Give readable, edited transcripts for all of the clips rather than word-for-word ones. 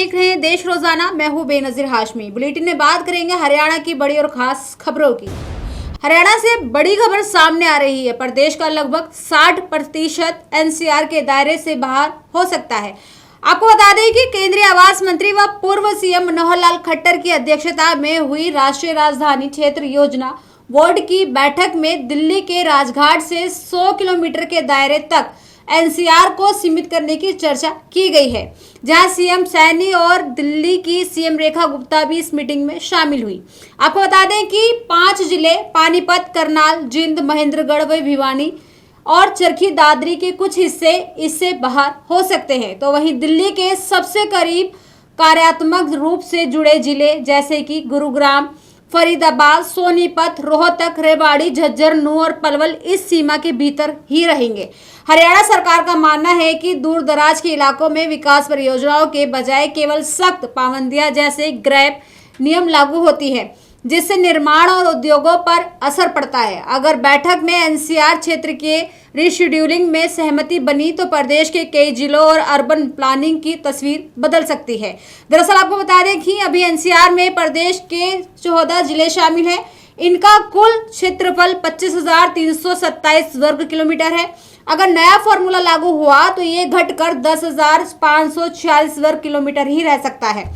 देख रहे हैं देश रोजाना। मैं हूं बेनजीर हाशमी। बुलेटिन में बात करेंगे हरियाणा की बड़ी और खास खबरों की। हरियाणा से बड़ी खबर सामने आ रही है। प्रदेश का लगभग 60% एनसीआर के दायरे से बाहर हो सकता है। आपको बता दें कि केंद्रीय आवास मंत्री व पूर्व सीएम मनोहर लाल खट्टर की अध्यक्षता में हुई राष्ट्रीय राजधानी क्षेत्र योजना बोर्ड की बैठक में दिल्ली के राजघाट से 100 किलोमीटर के दायरे तक एनसीआर को सीमित करने की चर्चा की गई है, जहां सीएम सैनी और दिल्ली की सीएम रेखा गुप्ता भी इस मीटिंग में शामिल हुई। आपको बता दें कि 5 जिले पानीपत, करनाल, जिंद, महेंद्रगढ़ व भिवानी और चरखी दादरी के कुछ हिस्से इससे बाहर हो सकते हैं। तो वहीं दिल्ली के सबसे करीब कार्यात्मक रूप से जुड़े जिले जैसे कि गुरुग्राम, फरीदाबाद, सोनीपत, रोहतक, रेवाड़ी, झज्जर, नूंह और पलवल इस सीमा के भीतर ही रहेंगे। हरियाणा सरकार का मानना है कि दूर दराज के इलाकों में विकास परियोजनाओं के बजाय केवल सख्त पाबंदियां जैसे ग्रैप नियम लागू होती है, जिससे निर्माण और उद्योगों पर असर पड़ता है। अगर बैठक में एनसीआर क्षेत्र के रीशेड्यूलिंग में सहमति बनी तो प्रदेश के कई जिलों और अर्बन प्लानिंग की तस्वीर बदल सकती है। दरअसल आपको बता दें कि अभी एनसीआर में प्रदेश के 14 जिले शामिल हैं। इनका कुल क्षेत्रफल 25,327 वर्ग किलोमीटर है। अगर नया फॉर्मूला लागू हुआ तो ये घटकर 10,546 वर्ग किलोमीटर ही रह सकता है।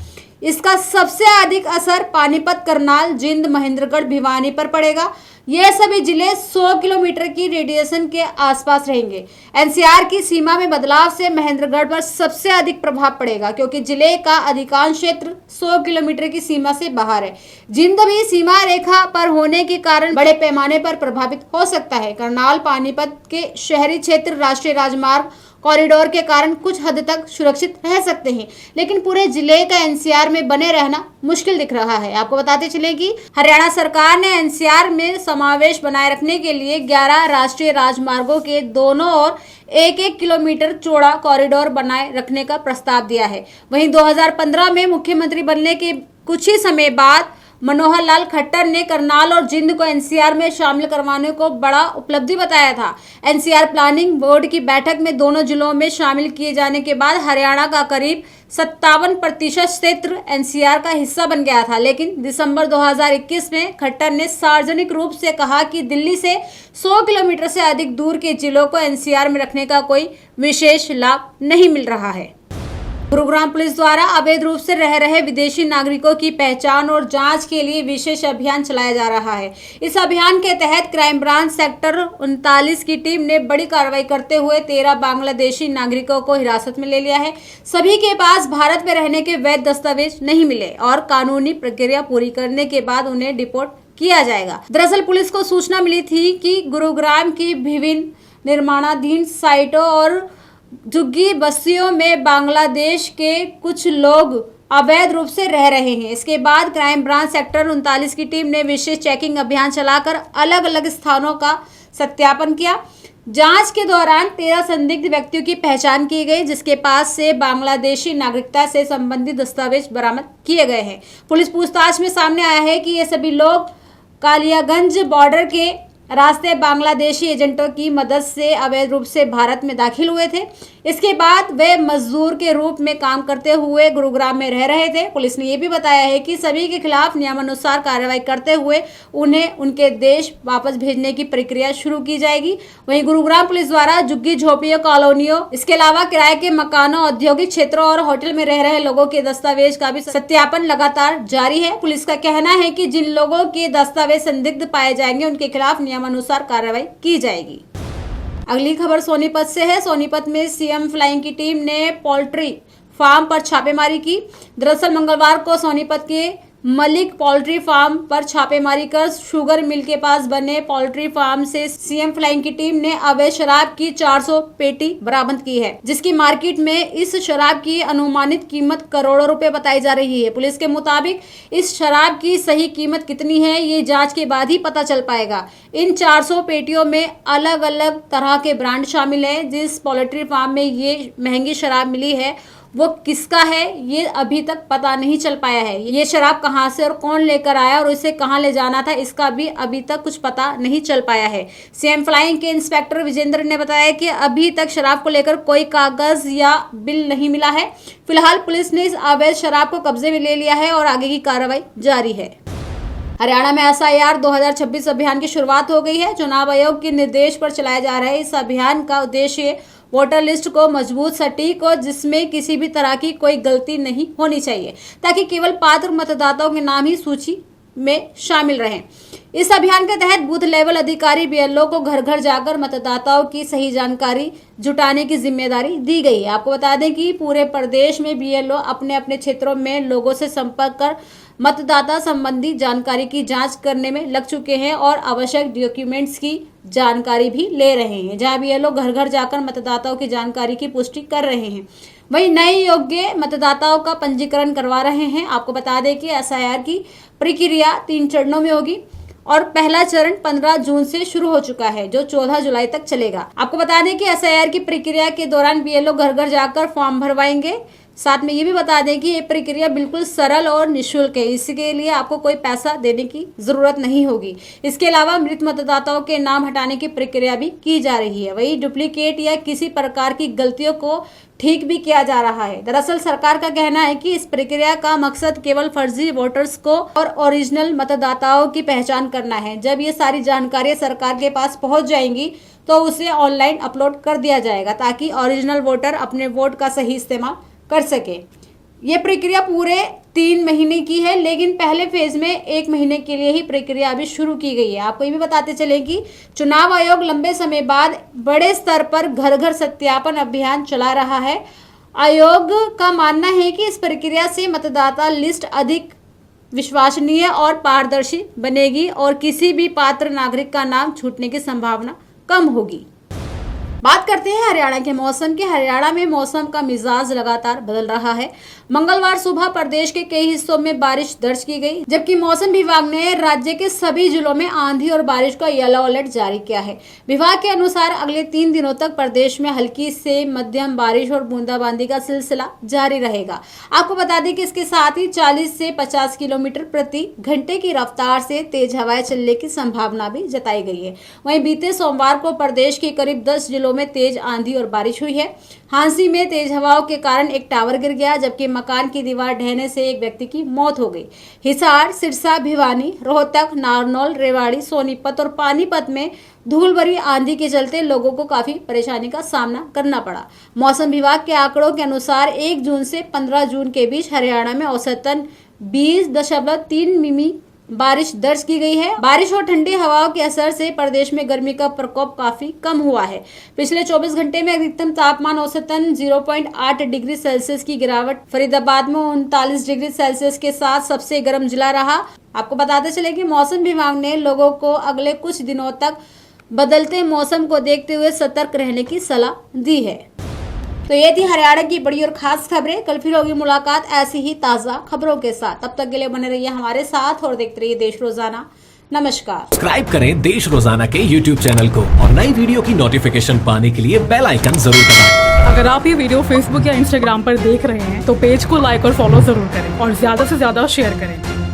इसका सबसे अधिक असर पानीपत, करनाल, जिंद, महेंद्रगढ़, भिवानी पर पड़ेगा। ये सभी जिले 100 किलोमीटर की रेडिएशन के आसपास रहेंगे। एनसीआर की सीमा में बदलाव से महेंद्रगढ़ पर सबसे अधिक प्रभाव पड़ेगा, क्योंकि जिले का अधिकांश क्षेत्र 100 किलोमीटर की सीमा से बाहर है। जिंद भी सीमा रेखा पर होने के कारण बड़े पैमाने पर प्रभावित हो सकता है। करनाल, पानीपत के शहरी क्षेत्र राष्ट्रीय राजमार्ग कॉरिडोर के कारण कुछ हद तक सुरक्षित रह सकते हैं, लेकिन पूरे जिले का एनसीआर में बने रहना मुश्किल दिख रहा है। आपको बताते चले कि हरियाणा सरकार ने एनसीआर में समावेश बनाए रखने के लिए 11 राष्ट्रीय राजमार्गों के दोनों ओर 1-1 किलोमीटर चौड़ा कॉरिडोर बनाए रखने का प्रस्ताव दिया है। वहीं 2015 में मुख्यमंत्री बनने के कुछ ही समय बाद मनोहर लाल खट्टर ने करनाल और जिंद को एनसीआर में शामिल करवाने को बड़ा उपलब्धि बताया था। एनसीआर प्लानिंग बोर्ड की बैठक में दोनों जिलों में शामिल किए जाने के बाद हरियाणा का करीब 57% क्षेत्र एनसीआर का हिस्सा बन गया था, लेकिन दिसंबर 2021 में खट्टर ने सार्वजनिक रूप से कहा कि दिल्ली से 100 किलोमीटर से अधिक दूर के जिलों को एनसीआर में रखने का कोई विशेष लाभ नहीं मिल रहा है। गुरुग्राम पुलिस द्वारा अवैध रूप से रह रहे विदेशी नागरिकों की पहचान और जांच के लिए विशेष अभियान चलाया जा रहा है। इस अभियान के तहत क्राइम ब्रांच सेक्टर 39 की टीम ने बड़ी कार्रवाई करते हुए 13 बांग्लादेशी नागरिकों को हिरासत में ले लिया है। सभी के पास भारत में रहने के वैध दस्तावेज नहीं मिले और कानूनी प्रक्रिया पूरी करने के बाद उन्हें डिपोर्ट किया जाएगा। दरअसल पुलिस को सूचना मिली थी कि गुरुग्राम की विभिन्न निर्माणाधीन साइटों और झुग्गी बस्तियों में बांग्लादेश के कुछ लोग अवैध रूप से रह रहे हैं। इसके बाद क्राइम ब्रांच सेक्टर 39 की टीम ने विशेष चेकिंग अभियान चलाकर अलग अलग स्थानों का सत्यापन किया। जांच के दौरान 13 संदिग्ध व्यक्तियों की पहचान की गई, जिसके पास से बांग्लादेशी नागरिकता से संबंधित दस्तावेज बरामद किए गए हैं। पुलिस पूछताछ में सामने आया है कि ये सभी लोग कालियागंज बॉर्डर के रास्ते बांग्लादेशी एजेंटों की मदद से अवैध रूप से भारत में दाखिल हुए थे। इसके बाद वे मजदूर के रूप में काम करते हुए गुरुग्राम में रह रहे थे। पुलिस ने यह भी बताया है कि सभी के खिलाफ नियमानुसार कार्रवाई करते हुए उन्हें उनके देश वापस भेजने की प्रक्रिया शुरू की जाएगी। वहीं गुरुग्राम पुलिस द्वारा झुग्गी झोपड़ियों, कॉलोनियों, इसके अलावा किराए के मकानों, औद्योगिक क्षेत्रों और होटल में रह रहे लोगों के दस्तावेज का भी सत्यापन लगातार जारी है। पुलिस का कहना है कि जिन लोगों के दस्तावेज संदिग्ध पाए जाएंगे उनके खिलाफ नियमानुसार कार्रवाई की जाएगी। अगली खबर सोनीपत से है। सोनीपत में सीएम फ्लाइंग की टीम ने पोल्ट्री फार्म पर छापेमारी की। दरअसल मंगलवार को सोनीपत के मलिक पोल्ट्री फार्म पर छापेमारी कर शुगर मिल के पास बने पोल्ट्री फार्म से सीएम फ्लाइंग की टीम ने अवैध शराब की 400 पेटी बरामद की है, जिसकी मार्केट में इस शराब की अनुमानित कीमत करोड़ों रुपए बताई जा रही है। पुलिस के मुताबिक इस शराब की सही कीमत कितनी है ये जांच के बाद ही पता चल पाएगा। इन 400 पेटियों में अलग अलग तरह के ब्रांड शामिल है। जिस पोल्ट्री फार्म में ये महंगी शराब मिली है वो किसका है ये अभी तक पता नहीं चल पाया है। ये शराब कहां से और कौन लेकर आया और इसे कहां ले जाना था, इसका भी अभी तक कुछ पता नहीं चल पाया है। सीएम फ्लाइंग के इंस्पेक्टर विजेंद्र ने बताया कि अभी तक शराब को लेकर कोई कागज या बिल नहीं मिला है। फिलहाल पुलिस ने इस अवैध शराब को कब्जे में ले लिया है और आगे की कार्रवाई जारी है। हरियाणा में SIR 2026 अभियान की शुरुआत हो गई है। चुनाव आयोग के निर्देश पर चलाया जा रहा है इस अभियान का उद्देश्य वोटर लिस्ट को मजबूत, सटीक और जिसमें किसी भी तरह की कोई गलती नहीं होनी चाहिए, ताकि केवल पात्र मतदाताओं के नाम ही सूची में शामिल रहें। इस अभियान के तहत बूथ लेवल अधिकारी BLO को घर घर जाकर मतदाताओं की सही जानकारी जुटाने की जिम्मेदारी दी गई है। आपको बता दें कि पूरे प्रदेश में BLO अपने अपने क्षेत्रों में लोगों से संपर्क कर मतदाता संबंधी जानकारी की जांच करने में लग चुके हैं और आवश्यक डॉक्यूमेंट्स की जानकारी भी ले रहे हैं। जहां BLO घर घर जाकर मतदाताओं की जानकारी की पुष्टि कर रहे हैं, वहीं नए योग्य मतदाताओं का पंजीकरण करवा रहे हैं। आपको बता दें कि SIR की प्रक्रिया 3 चरणों में होगी और पहला चरण 15 जून से शुरू हो चुका है, जो 14 जुलाई तक चलेगा। आपको बता दें कि SIR की प्रक्रिया के दौरान BLO घर घर जाकर फॉर्म भरवाएंगे। साथ में ये भी बता दें कि ये प्रक्रिया बिल्कुल सरल और निःशुल्क है, इसके लिए आपको कोई पैसा देने की जरूरत नहीं होगी। इसके अलावा मृत मतदाताओं के नाम हटाने की प्रक्रिया भी की जा रही है। वही डुप्लीकेट या किसी प्रकार की गलतियों को ठीक भी किया जा रहा है। दरअसल सरकार का कहना है कि इस प्रक्रिया का मकसद केवल फर्जी वोटर्स को और ओरिजिनल मतदाताओं की पहचान करना है। जब ये सारी जानकारी सरकार के पास पहुंच जाएंगी तो उसे ऑनलाइन अपलोड कर दिया जाएगा, ताकि ओरिजिनल वोटर अपने वोट का सही इस्तेमाल कर सके। ये प्रक्रिया पूरे 3 महीने की है, लेकिन पहले फेज में 1 महीने के लिए ही प्रक्रिया अभी शुरू की गई है। आपको ये भी बताते चले कि चुनाव आयोग लंबे समय बाद बड़े स्तर पर घर घर सत्यापन अभियान चला रहा है। आयोग का मानना है कि इस प्रक्रिया से मतदाता लिस्ट अधिक विश्वसनीय और पारदर्शी बनेगी और किसी भी पात्र नागरिक का नाम छूटने की संभावना कम होगी। बात करते हैं हरियाणा के मौसम की। हरियाणा में मौसम का मिजाज लगातार बदल रहा है। मंगलवार सुबह प्रदेश के कई हिस्सों में बारिश दर्ज की गई, जबकि मौसम विभाग ने राज्य के सभी जिलों में आंधी और बारिश का येलो अलर्ट जारी किया है। विभाग के अनुसार अगले 3 दिनों तक प्रदेश में हल्की से मध्यम बारिश और बूंदाबांदी का सिलसिला जारी रहेगा। आपको बता दें कि इसके साथ ही 40 से 50 किलोमीटर प्रति घंटे की रफ्तार से तेज हवाएं चलने की संभावना भी जताई गई है। वहीं बीते सोमवार को प्रदेश के करीब 10 जिलों में तेज आंधी और बारिश हुई है। हांसी में तेज हवाओं के कारण एक टावर गिर गया, जबकि मकान की दीवार ढहने से एक व्यक्ति की मौत हो गई। हिसार, सिरसा, भिवानी, रोहतक, नारनौल, रेवाड़ी, सोनीपत और पानीपत में धूल भरी आंधी के चलते लोगों को काफी परेशानी का सामना करना पड़ा। मौसम विभाग के आंकड़ों के अनुसार 1 जून से 15 जून के बीच हरियाणा में औसतन 20.3 मिमी बारिश दर्ज की गई है। बारिश और ठंडी हवाओं के असर से प्रदेश में गर्मी का प्रकोप काफी कम हुआ है। पिछले 24 घंटे में अधिकतम तापमान औसतन 0.8 डिग्री सेल्सियस की गिरावट फरीदाबाद में 39 डिग्री सेल्सियस के साथ सबसे गर्म जिला रहा। आपको बताते चले कि मौसम विभाग ने लोगों को अगले कुछ दिनों तक बदलते मौसम को देखते हुए सतर्क रहने की सलाह दी है। तो ये थी हरियाणा की बड़ी और खास खबरें। कल फिर होगी मुलाकात ऐसी ही ताजा खबरों के साथ। तब तक के लिए बने रहिए हमारे साथ और देखते रहिए देश रोजाना। नमस्कार। सब्सक्राइब करें देश रोजाना के YouTube चैनल को और नई वीडियो की नोटिफिकेशन पाने के लिए बेल आइकन जरूर दबाएं। अगर आप ये वीडियो Facebook या Instagram पर देख रहे हैं तो पेज को लाइक और फॉलो जरूर करें और ज्यादा से ज्यादा शेयर करें।